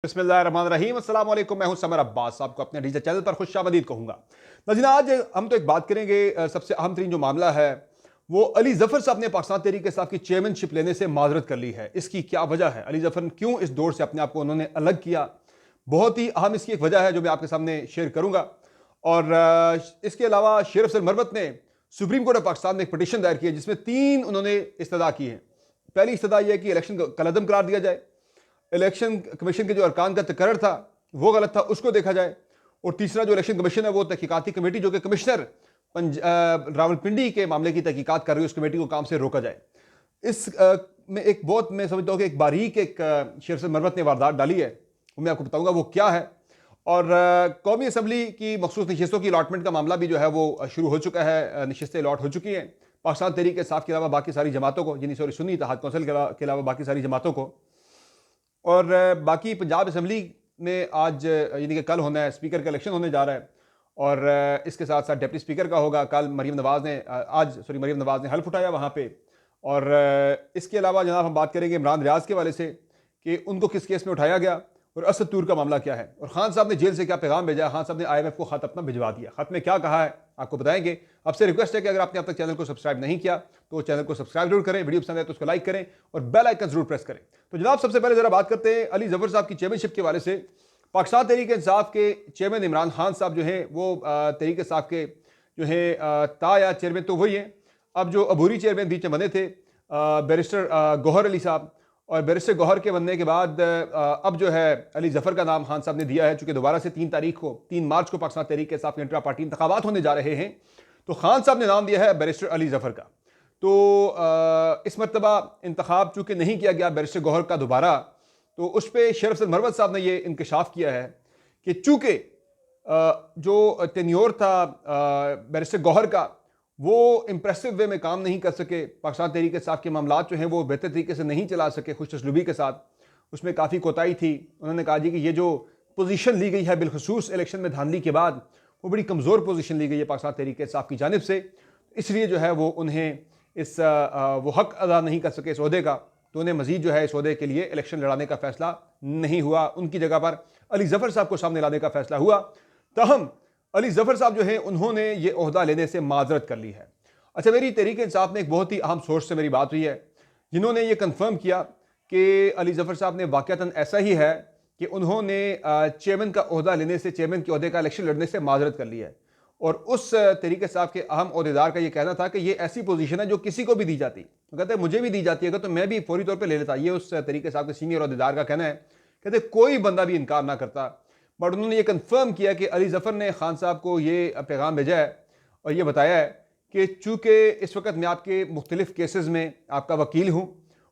बिस्मिल्लाहिर्रहमानिर्रहीम। अस्सलाम वालेकुम। मैं हूं समर अब्बास, आपको अपने डिजिटल चैनल पर खुशामदीद कहूंगा। नाज़रीन, आज हम तो एक बात करेंगे, सबसे अहम तरीन जो मामला है वो अली जफर साहब ने पाकिस्तान तहरीक इंसाफ की चेयरमैनशिप लेने से माजरत कर ली है। इसकी क्या वजह है? अली जफर क्यों इस दौर से अपने आप को उन्होंने अलग किया? बहुत ही अहम इसकी एक वजह है जो मैं आपके सामने शेयर करूंगा। और इसके अलावा शेर अफजल मरवत ने सुप्रीम कोर्ट ऑफ पाकिस्तान में एक पटिशन दायर की है जिसमें 3 उन्होंने इस्तदा की है। पहली इस्तदा यह है कि इलेक्शन कलअदम करार दिया जाए, इलेक्शन कमीशन के जो अरकान का तकर्रर था वो गलत था, उसको देखा जाए, और तीसरा जो इलेक्शन कमीशन है वो तहकीकाती कमेटी जो कि कमिश्नर रावलपिंडी के मामले की तहकीकात कर रही है, उस कमेटी को काम से रोका जाए। इस में एक बहुत, मैं समझता हूँ कि एक बारीक एक शेर से मरवत ने वारदात डाली है, वो मैं आपको बताऊंगा वो क्या है। और कौमी असम्बली की मखसूस नशस्तों की अलॉटमेंट का मामला भी जो है वो शुरू हो चुका है। नशस्तें अलॉट हो चुकी हैं पाकिस्तान तहरीक इंसाफ के अलावा बाकी सारी जमातों को, यानी सुन्नी इत्तेहाद कौंसिल के अलावा बाकी सारी जमातों को। और बाकी पंजाब असम्बली में आज यानी कि कल होना है, स्पीकर का इलेक्शन होने जा रहा है, और इसके साथ साथ डिप्टी स्पीकर का होगा। कल मरीम नवाज़ ने हल्फ उठाया वहाँ पे। और इसके अलावा जनाब हम बात करेंगे इमरान रियाज के वाले से कि उनको किस केस में उठाया गया, और असद तूर का मामला क्या है, और खान साहब ने जेल से क्या पैगाम भेजा है। खान साहब ने IMF को खत अपना भिजवा दिया, खत में क्या कहा है आपको बताएंगे। आपसे रिक्वेस्ट है कि अगर आपने अब तक चैनल को सब्सक्राइब नहीं किया तो चैनल को सब्सक्राइब जरूर करें, वीडियो पसंद है तो उसको लाइक करें और बेल आइकन जरूर प्रेस करें। तो जनाब सबसे पहले जरा बात करते हैं अली जफर साहब की चेयरमैनशिप के वाले से। पाकिस्तान तहरीक इंसाफ के चेयरमैन इमरान खान साहब जो हैं वो तहरीक इंसाफ के जो है ताया चेयरमैन तो वही हैं। अब जो अबूरी चेयरमैन बीच में बने थे बैरिस्टर गौहर अली साहब, और बैरिस्टर गौहर के बनने के बाद अब जो है अली जफर का नाम खान साहब ने दिया है। चूंकि दोबारा से 3 मार्च को पाकिस्तान तहरीक इंसाफ के इंट्रा पार्टी इंतखाबात होने जा रहे हैं, तो खान साहब ने नाम दिया है बैरिस्टर अली जफर का। तो इस मरतबा इंतखाब चूंकि नहीं किया गया बैरिस्टर गौहर का दोबारा, तो उस पर शेर अफजल मरवत साहब ने यह इंकशाफ किया है कि चूंकि जो टेन्योर था बैरिस्टर गौहर का वो इंप्रेसिव वे में काम नहीं कर सके, पाकिस्तान तहरीक इंसाफ के मामला जो हैं वो बेहतर तरीके से नहीं चला सके खुश असलूबी के साथ, उसमें काफ़ी कोताही थी। उन्होंने कहा जी कि ये जो पोजीशन ली गई है बिलखसूस इलेक्शन में धांधली के बाद, वो बड़ी कमज़ोर पोजीशन ली गई है पाकिस्तान तहरीक इंसाफ की जानिब से, इसलिए जो है वो उन्हें वो हक अदा नहीं कर सके इस ओहदे का, तो उन्हें मजीद जो है इस ओहदे के लिए इलेक्शन लड़ाने का फैसला नहीं हुआ। उनकी जगह पर अली जफर साहब को सामने लाने का फैसला हुआ। तहम अली जफर साहब जो हैं उन्होंने ये ओहदा लेने से माजरत कर ली है। अच्छा, मेरी तहरीक इंसाफ में एक बहुत ही अहम सोर्स से मेरी बात हुई है जिन्होंने ये कंफर्म किया कि अली जफर साहब ने वाकयातन ऐसा ही है कि उन्होंने चेयरमैन का ओहदा लेने से, चेयरमैन के ओहदे का इलेक्शन लड़ने से माजरत कर ली है। और उस तहरीक इंसाफ के अहम ओहदेदार का ये कहना था कि ये ऐसी पोजीशन है जो किसी को भी दी जाती, तो कहते हैं मुझे भी दी जाती है तो मैं भी फौरी तौर पर ले लेता। ये उस तहरीक इंसाफ के सीनियर ओहदेदार का कहना है। कहते कोई बंदा भी इनकार ना करता, बट उन्होंने ये कंफर्म किया कि अली जफर ने खान साहब को ये पैगाम भेजा है और ये बताया है कि चूँकि इस वक्त मैं आपके मुख्तलिफ केसेस में आपका वकील हूँ,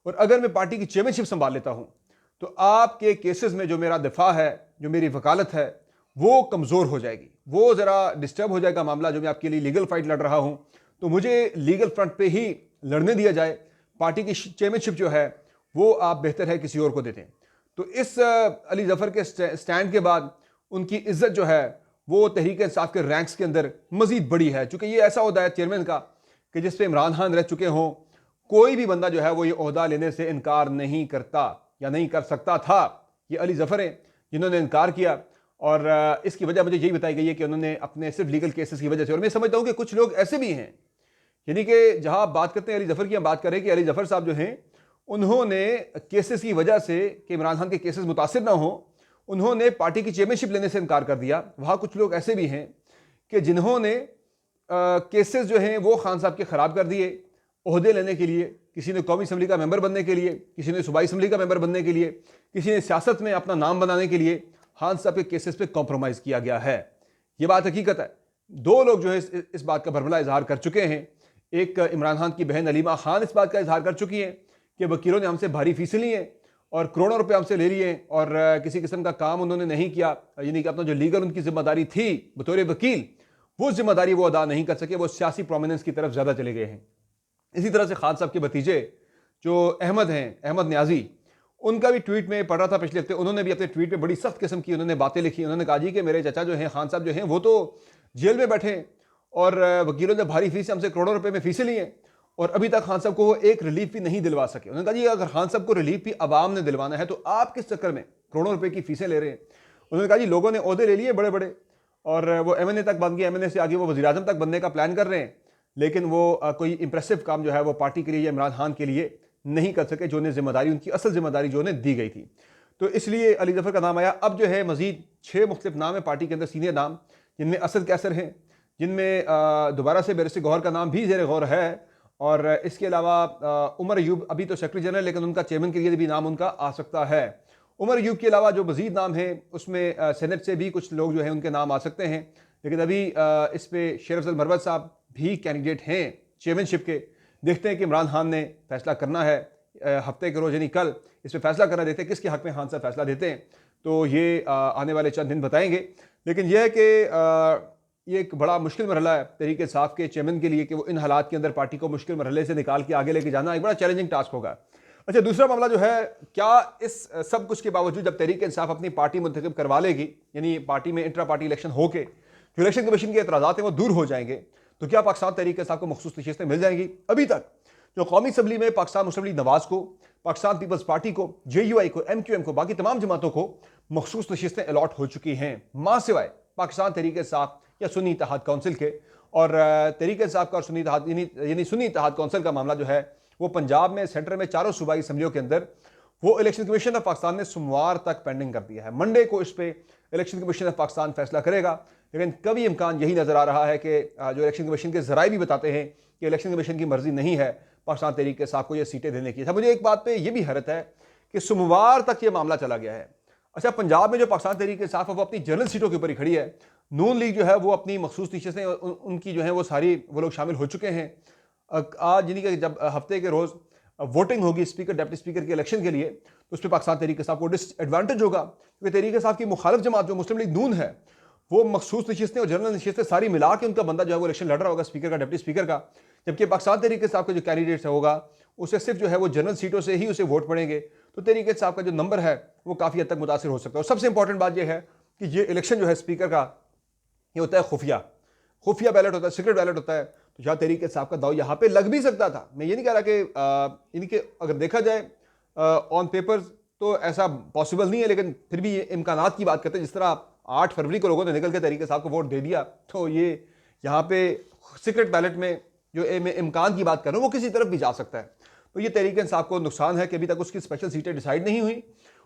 और अगर मैं पार्टी की चेयरमैनशिप संभाल लेता हूँ तो आपके केसेस में जो मेरा दिफा है, जो मेरी वकालत है, वो कमज़ोर हो जाएगी, वो ज़रा डिस्टर्ब हो जाएगा मामला जो मैं आपके लिए लीगल फाइट लड़ रहा हूँ। तो मुझे लीगल फ्रंट पे ही लड़ने दिया जाए, पार्टी की चेयरमैनशिप जो है वो आप बेहतर है किसी और को दे दें। तो इस अली जफर के स्टैंड के बाद उनकी इज्जत जो है वो तहरीक इंसाफ के रैंक्स के अंदर मजीद बड़ी है, चूंकि ये ऐसा ओहदा है चेयरमैन का कि जिस पे इमरान खान रह चुके हों, कोई भी बंदा जो है वो ये ओहदा लेने से इनकार नहीं करता या नहीं कर सकता था। ये अली जफर हैं जिन्होंने इनकार किया, और इसकी वजह मुझे यही बताई गई है कि उन्होंने अपने सिर्फ लीगल केसेस की वजह से, और मैं समझता हूँ कि कुछ लोग ऐसे भी हैं, यानी कि जहाँ आप बात करते हैं अली जफर की, हम बात करें कि अली जफर साहब जो हैं उन्होंने केसेस की वजह से कि इमरान खान के केसेस मुतासिर ना हो, उन्होंने पार्टी की चेयरमैनशिप लेने से इनकार कर दिया। वहाँ कुछ लोग ऐसे भी हैं कि जिन्होंने केसेस जो हैं वो खान साहब के ख़राब कर दिए ओहदे लेने के लिए। किसी ने कौमी असम्बली का मेंबर बनने के लिए, किसी ने सूबाई असम्बली का मेंबर बनने के लिए, किसी ने सियासत में अपना नाम बनाने के लिए खान साहब के केसेस पे कॉम्प्रोमाइज़ किया गया है। ये बात हकीकत है। 2 लोग जो है इस बात का भरभला इजहार कर चुके हैं। एक इमरान खान की बहन अलीमा खान इस बात का इजहार कर चुकी हैं कि वकीलों ने हमसे भारी फीसें ली हैं और करोड़ों रुपए हमसे ले लिए, और किसी किस्म का काम उन्होंने नहीं किया, यानी कि अपना जो लीगल उनकी जिम्मेदारी थी बतौर वकील, वो जिम्मेदारी वो अदा नहीं कर सके, वो सियासी प्रोमिनेंस की तरफ ज़्यादा चले गए हैं। इसी तरह से खान साहब के भतीजे जो अहमद हैं, अहमद न्याजी, उनका भी ट्वीट में पढ़ रहा था पिछले हफ्ते, उन्होंने भी अपने ट्वीट में बड़ी सख्त किस्म की उन्होंने बातें लिखी। उन्होंने कहा जी कि मेरे चाचा जो हैं खान साहब जो हैं वो तो जेल में बैठे और वकीलों ने भारी फीस हमसे करोड़ों रुपए में फीसें ली हैं, और अभी तक खान साहब को वो एक रिलीफ भी नहीं दिलवा सके। उन्होंने कहा जी अगर खान साहब को रिलीफ भी अवाम ने दिलवाना है तो आप किस चक्कर में करोड़ों रुपए की फीसें ले रहे हैं। उन्होंने कहा जी लोगों ने ओहदे ले लिए बड़े बड़े और वो एमएनए तक बन गए, एमएनए से आगे वो वज़ीर आज़म तक बनने का प्लान कर रहे हैं, लेकिन वो कोई इंप्रेसिव काम जो है वो पार्टी के लिए या इमरान खान के लिए नहीं कर सके, जो उन्हें जिम्मेदारी, उनकी असल जिम्मेदारी जो उन्हें दी गई थी। तो इसलिए अली जफर का नाम आया। अब जो है मजीद 6 मुख्तलिफ नाम है पार्टी के अंदर, सीनियर नाम, जिनमें असद कैसर हैं, जिनमें दोबारा से बैरिस्टर गौहर का नाम भी ज़ेर गौर है, और इसके अलावा उमर अयूब अभी तो सेक्रेटरी जनरल, लेकिन उनका चेयरमैन के लिए भी नाम उनका आ सकता है। उमर अयूब के अलावा जो मजीद नाम है उसमें सेनेट से भी कुछ लोग जो हैं उनके नाम आ सकते हैं, लेकिन अभी इस पर शेर अफजल मरवत साहब भी कैंडिडेट हैं चेयरमैनशिप के। देखते हैं कि इमरान खान ने फैसला करना है हफ्ते के रोज, यानी कल इस पर फैसला करना, देते हैं किसके हक में खान साहब फैसला देते हैं, तो ये आने वाले चंद दिन बताएंगे। लेकिन यह है कि ये एक बड़ा मुश्किल मरहला है तहरीक इंसाफ के चेयरमैन के लिए कि वो इन हालात के अंदर पार्टी को मुश्किल मरहले से निकाल के आगे लेके जाना एक बड़ा चैलेंजिंग टास्क होगा। अच्छा, दूसरा मामला जो है, क्या इस सब कुछ के बावजूद जब तहरीक इंसाफ अपनी पार्टी मुंतखब करवा लेगी, यानी पार्टी में इंट्रा पार्टी इलेक्शन होके जो इलेक्शन कमीशन के एतराज़ात हैं वो दूर हो जाएंगे, तो क्या पाकिस्तान तहरीक इंसाफ को मखसूस नशिस्तें मिल जाएंगी? अभी तक जो कौमी असम्बली में पाकिस्तान मुस्लिम लीग नवाज को, पाकिस्तान पीपल्स पार्टी को, JUI को, MQM को, बाकी तमाम जमातों को मखसूस नशिस्तें अलॉट हो चुकी हैं, मां सिवाय पाकिस्तान तहरीक इंसाफ या सुन्नी इत्तेहाद काउंसिल के। और तहरीक इंसाफ का और सुन्नी इत्तेहाद यानी सुन्नी इत्तेहाद काउंसिल का मामला जो है वो पंजाब में सेंटर में चारों सूबाई असम्बलियों के अंदर वो इलेक्शन कमीशन ऑफ पाकिस्तान ने सोमवार तक पेंडिंग कर दिया है। मंडे को इस पर इलेक्शन कमीशन ऑफ पाकिस्तान फैसला करेगा, लेकिन कभी इम्कान यही नजर आ रहा है कि जो इलेक्शन कमीशन के जराए भी बताते हैं कि इलेक्शन कमीशन की मर्जी नहीं है पाकिस्तान तहरीक इंसाफ को ये सीटें देने की। मुझे एक बात पे ये भी हैरत है कि सोमवार तक ये मामला चला गया है। अच्छा, पंजाब में जो पाकिस्तान तहरीक इंसाफ है वो अपनी जनरल सीटों के ऊपर ही खड़ी है। नून लीग जो है वो अपनी मखसूस नशिस्तें उनकी जो है वो सारी वो लोग शामिल हो चुके हैं। आज यानी कि जब हफ्ते के रोज़ वोटिंग होगी स्पीकर डिप्टी स्पीकर के इलेक्शन के लिए, तो उस पर पाकिस्तान तहरीक इंसाफ को डिसएडवांटेज होगा, क्योंकि तहरीक इंसाफ की मुखालिफ जमात जो मुस्लिम लीग नून है वो मखसूस नशिस्तें और जनरल नशिस्तें सारी मिला के उनका बंदा जो है वो इलेक्शन लड़ रहा होगा स्पीकर का, डिप्टी स्पीकर का। जबकि पाकिस्तान तहरीक इंसाफ का जो कैंडिडेट होगा उसे सिर्फ जो है वो जनरल सीटों से ही उसे वोट पड़ेंगे, तो तहरीक इंसाफ का जो नंबर है वो काफ़ी हद तक मुतासिर हो सकता है। और सबसे इंपॉर्टेंट बात यह है कि ये इलेक्शन जो है स्पीकर का ये होता है खुफिया बैलेट होता है, सीक्रेट बैलेट होता है, तो शायद तहरीक इंसाफ का दाव यहाँ पे लग भी सकता था। मैं ये नहीं कह रहा कि इनके अगर देखा जाए ऑन पेपर तो ऐसा पॉसिबल नहीं है, लेकिन फिर भी ये इम्कानात की बात करते हैं। जिस तरह 8 फरवरी को लोगों ने निकल के तहरीक इंसाफ को वोट दे दिया, तो ये यहाँ पे सीक्रेट बैलेट में जो इम्कान की बात कर रहा हूँ वो किसी तरफ भी जा सकता है। तो ये तहरीक इंसाफ को नुकसान है कि अभी तक उसकी स्पेशल सीटें डिसाइड नहीं हुई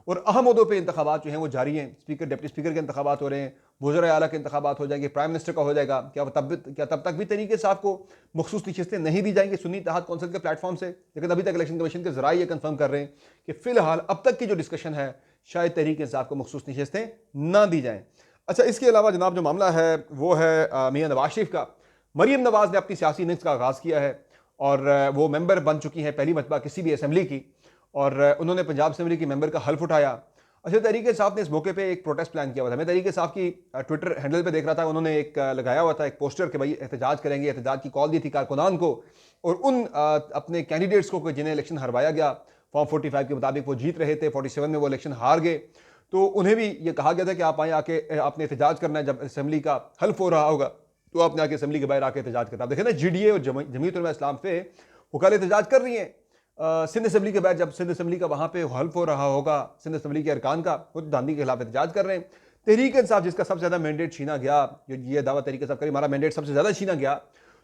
और अहम मुद्दों पे इंतखाबात जो हैं वो जारी हैं। स्पीकर डिप्टी स्पीकर के इंतखाबात हो रहे हैं, वज़ीर आला के इंतखाबात हो जाएंगे, प्राइम मिनिस्टर का हो जाएगा। क्या तब तक भी तहरीक इंसाफ को मखसूस नशिस्तें नहीं दी जाएंगी सुन्नी इत्तेहाद काउंसिल के प्लेटफॉर्म से? लेकिन अभी तक इलेक्शन कमीशन के जराए ये कंफर्म कर रहे हैं कि फिलहाल अब तक की जो डिस्कशन है शायद तहरीक इंसाफ को मखसूस नशिस्तें ना दी जाएँ। अच्छा, इसके अलावा जनाब जो मामला है वो है मियाँ नवाज शरीफ का। मरीम नवाज ने अपनी सियासी इनिंग्स का आगाज़ किया है और वो मेंबर बन चुकी हैं पहली मरतबा किसी भी असम्बली की, और उन्होंने पंजाब असम्बली की मेंबर का हल्फ उठाया। अच्छा, तहरीक इंसाफ ने इस मौके पे एक प्रोटेस्ट प्लान किया हुआ था। मैं तहरीक इंसाफ की ट्विटर हैंडल पे देख रहा था, उन्होंने एक लगाया हुआ था एक पोस्टर कि भाई एहतजाज करेंगे, एहतजाज की कॉल दी थी कारकुनान को और उन अपने कैंडिडेट्स को जिन्हें इलेक्शन हरवाया गया फॉर्म 45 के मुताबिक वो जीत रहे थे, 47 में वो इलेक्शन हार गए, तो उन्हें भी ये कहा गया था कि आप आए आके आपने एहतजाज करना है, जब असम्बली का हल्फ हो रहा होगा तो आपने आके असम्बली के बाहर आके एहतजाज करना। आप देखें ना, GDA और जमीयत उलमा इस्लाम पे वो कल एहतजाज कर रही हैं सिंध असम्बली के बाद, जब सिंध असम्बली का वहाँ पे हल्फ हो रहा होगा सिंध असम्बली के अरकान का, वो दांदी के खिलाफ एहतजाज कर रहे हैं। तहरीक इंसाफ जिसका सबसे ज़्यादा मैंडेट छीना गया, जो ये दावा तहरीक इंसाफ करी हमारा मैंडेट सबसे ज़्यादा छीना गया,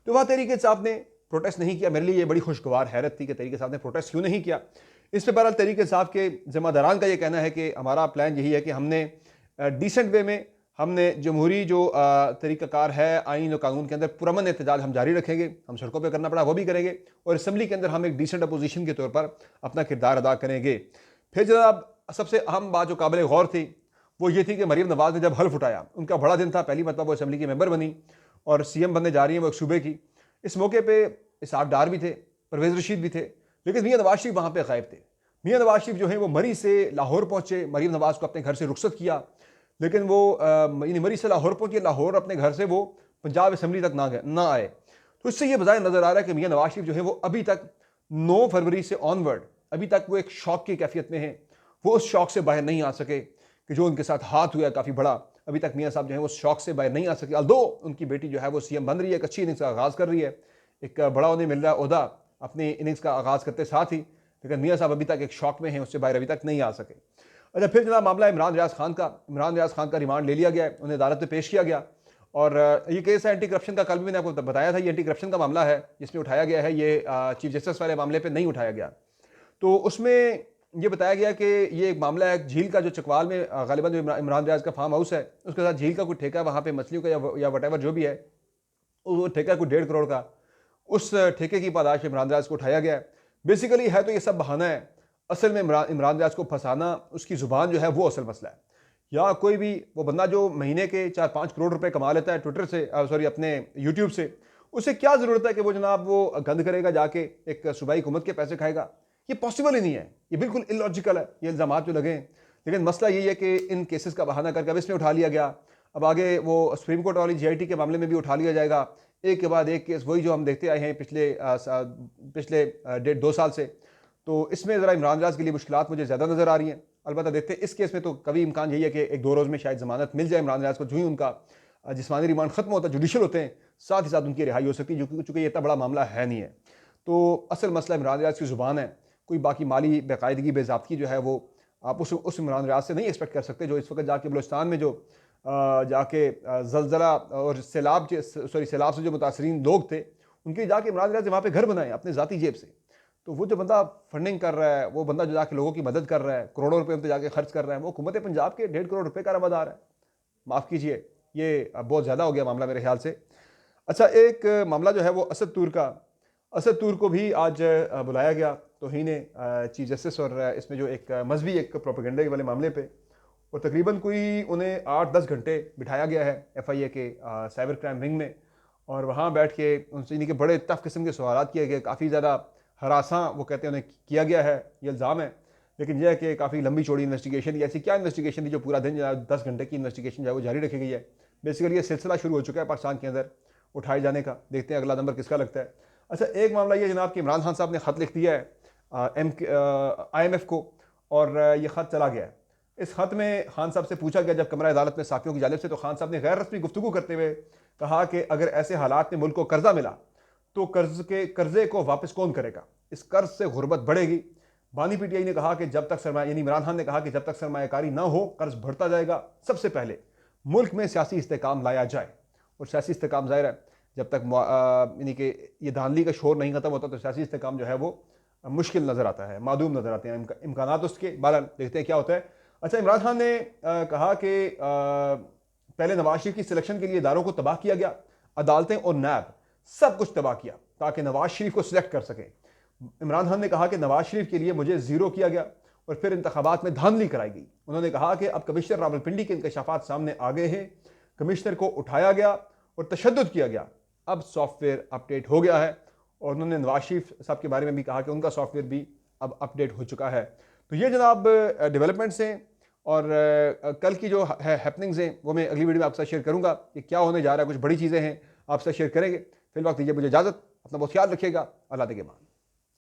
तो वहाँ तहरीक इंसाफ ने प्रोटेस्ट नहीं किया। मेरे लिए ये बड़ी खुशगवार हैरत थी कि तहरीक इंसाफ ने प्रोटेस्ट क्यों नहीं किया। इस पर बहरहाल तहरीक इंसाफ के ज़िम्मेदारान का ये कहना है कि हमारा प्लान यही है कि हमने डिसेंट वे में हमने जमहूरी जो तरीक़ाकार है आइन और कानून के अंदर पुरअमन एहतजाज हम जारी रखेंगे, हम सड़कों पे करना पड़ा वो भी करेंगे, और असम्बली के अंदर हम एक डिसेंट अपोजिशन के तौर पर अपना किरदार अदा करेंगे। फिर जनाब सबसे अहम बात जो काबिल गौर थी वो ये थी कि मरीम नवाज ने जब हल्फ उठाया, उनका बड़ा दिन था, पहली मरतबा वो असम्बली की मेंबर बनी और CM बनने जा रही हैं वो एक सूबे की। इस मौके पर इसहाक डार भी थे, परवेज़ रशीद भी थे, लेकिन मियाँ नवाज शरीफ वहाँ पर गायब थे। मियाँ नवाज शरीफ जो है वो मरी से लाहौर पहुँचे, मरीम नवाज को अपने घर से रुखसत किया, लेकिन वो मरी से लाहौर पहुंचे, लाहौर अपने घर से वो पंजाब असम्बली तक ना आए। तो इससे ये बजाय नज़र आ रहा है कि मियाँ नवाज शरीफ जो है वो अभी तक 9 फरवरी से ऑनवर्ड अभी तक वो एक शौक की कैफियत में है, वो उस शौक से बाहर नहीं आ सके कि जो उनके साथ हाथ हुआ काफ़ी बड़ा, अभी तक मियाँ साहब जो है वो शौक से बाहर नहीं आ सके। अल्दो उनकी बेटी जो है वो CM बन रही है, एक अच्छी इनिंग्स का आगाज़ कर रही है, एक बड़ा उन्हें मिल रहा है ओहदा अपनी इनिंग्स का आगाज़ करते साथ ही, लेकिन मियाँ साहब अभी तक एक शौक में हैं, उससे बाहर अभी तक नहीं आ सके। अच्छा, फिर जनाब मामला इमरान रियाज खान का। इमरान रियाज खान का रिमांड ले लिया गया है, उन्हें अदालत में पेश किया गया। और ये केस है एंटी करप्शन का। कल भी मैंने आपको बताया था, ये एंटी करप्शन का मामला है जिसमें उठाया गया है। ये चीफ जस्टिस वाले मामले पे नहीं उठाया गया। तो उसमें ये बताया गया कि ये एक मामला है झील का, जो चकवाल में गालिबा जो इमरान रियाज का फार्म हाउस है, उसके साथ झील का कोई ठेका, वहाँ पे मछलियों का या वटेवर जो भी है, वो ठेका कोई 1.5 करोड़ का, उस ठेके की पादाश इमरान रियाज को उठाया गया है। बेसिकली है तो ये सब बहाना है। असल में इमरान रियाज को फंसाना, उसकी जुबान जो है वो असल मसला है। या कोई भी वो बंदा जो महीने के 4-5 करोड़ रुपए कमा लेता है ट्विटर से, सॉरी अपने यूट्यूब से, उसे क्या ज़रूरत है कि वो जनाब वो गंद करेगा जाके, एक सूबाई हुकूमत के पैसे खाएगा? ये पॉसिबल ही नहीं है, ये बिल्कुल इलॉजिकल है ये इल्ज़ाम जो लगे। लेकिन मसला यही है कि इन केसेस का बहाना करके अब इसमें उठा लिया गया, अब आगे वो सुप्रीम कोर्ट वाली जीआईटी के मामले में भी उठा लिया जाएगा। एक के बाद एक केस, वही जो हम देखते आए हैं पिछले 1.5-2 साल से। तो इसमें ज़रा इमरान रियाज के लिए मुश्किलात मुझे ज़्यादा नज़र आ रही हैं। अलबत्ता देखते हैं इस केस में तो कभी इम्कान यही है कि 1-2 रोज़ में शायद ज़मानत मिल जाए इमरान रियाज को। जो ही उनका जिस्मानी रिमांड खत्म होता है, जुडिशल होते हैं, साथ ही साथ उनकी रिहाई हो सकती है, चूँकि ये इतना बड़ा मामला है नहीं है। तो असल मसला इमरान रियाज की ज़ुबान है। कोई बाकी माली बेकायदगी बेज़ाब्तगी जो है वो आप उस इमरान रियाज से नहीं एक्सपेक्ट कर सकते, जो इस वक्त जाके बलूचिस्तान में जो जाके ज़लज़ला और सैलाब से जो मुतासरीन लोग थे, उनके जाके इमरान रियाज ने वहाँ पे घर बनाए अपने ज़ाती जेब से। तो वो जो बंदा फंडिंग कर रहा है, वो बंदा जो जाके लोगों की मदद कर रहा है, करोड़ों रुपए उन पर जाके खर्च कर रहा है, वो हुकूमत पंजाब के 1.5 करोड़ रुपए का रवादार है। माफ़ कीजिए, ये बहुत ज़्यादा हो गया मामला मेरे ख्याल से। अच्छा, एक मामला जो है वो असद तूर का। असद तूर को भी आज बुलाया गया तौहीन चीफ जस्टिस, और इसमें जो एक मजहबी एक प्रोपेगेंडे वाले मामले पे, और तकरीबन कोई उन्हें 8-10 घंटे बिठाया गया है FIA के साइबर क्राइम विंग में। और वहाँ बैठ के उनसे इन्हीं के बड़े टफ किस्म के सवाल किए गए, काफ़ी ज़्यादा हरासा वो कहते हैं उन्हें किया गया है, ये इल्ज़ाम है। लेकिन यह है कि काफ़ी लंबी चौड़ी इन्वेस्टिगेशन, ऐसी क्या इन्वेस्टिगेशन थी जो पूरा दिन 10 घंटे की इन्वेस्टिगेशन जो है वो जारी रखी गई है। बेसिकली ये सिलसिला शुरू हो चुका है पाकिस्तान के अंदर उठाए जाने का। देखते हैं अगला नंबर किसका लगता है। अच्छा, एक मामला ये जनाब कि इमरान खान साहब ने ख़त लिख दिया है IMF को, और ये ख़त चला गया है। इस खत में खान साहब से पूछा गया जब कमरा अदालत में साफियों की जानिब से, तो खान साहब ने गैर रस्मी गुफ्तगू करते हुए कहा कि अगर ऐसे हालात में मुल्क को कर्जा मिला तो कर्जे को वापस कौन करेगा, इस कर्ज से गुर्बत बढ़ेगी। बानी PTI ने कहा कि जब तक सरमाया, यानी इमरान खान ने कहा कि जब तक सरमायाकारी ना हो कर्ज बढ़ता जाएगा। सबसे पहले मुल्क में सियासी इस्तेकाम लाया जाए, और सियासी इस्तेकाम ज़ाहिर है जब तक यानी कि ये धांधली का शोर नहीं खत्म होता तो सियासी इस्तेकाम जो है वो मुश्किल नज़र आता है, मादूम नज़र आते हैं इम्कानात उसके। बहरहाल देखते हैं क्या होता है। अच्छा, इमरान खान ने कहा कि पहले नवाज शरीफ की सिलेक्शन के लिए इदारों को तबाह किया गया, अदालतें और नैब सब कुछ तबाह किया ताकि नवाज शरीफ को सिलेक्ट कर सकें। इमरान खान ने कहा कि नवाज शरीफ के लिए मुझे ज़ीरो किया गया और फिर इंतखाबात में धांधली कराई गई। उन्होंने कहा कि अब कमिश्नर रावलपिंडी के इंकशाफात सामने आ गए हैं, कमिश्नर को उठाया गया और तशद्दुद किया गया, अब सॉफ्टवेयर अपडेट हो गया है। और उन्होंने नवाज शरीफ साहब के बारे में भी कहा कि उनका सॉफ्टवेयर भी अब अपडेट हो चुका है। तो ये जनाब डेवलपमेंट्स हैं, और कल की जो है हैपनिंग्स हैं वो मैं अगली वीडियो में आपसे शेयर करूंगा कि क्या होने जा रहा है। कुछ बड़ी चीज़ें हैं, आपसे शेयर करेंगे। फिलहाल दीजिए मुझे इजाज़त, अपना बहुत ख्याल रखिएगा। अल्लाह के बाद।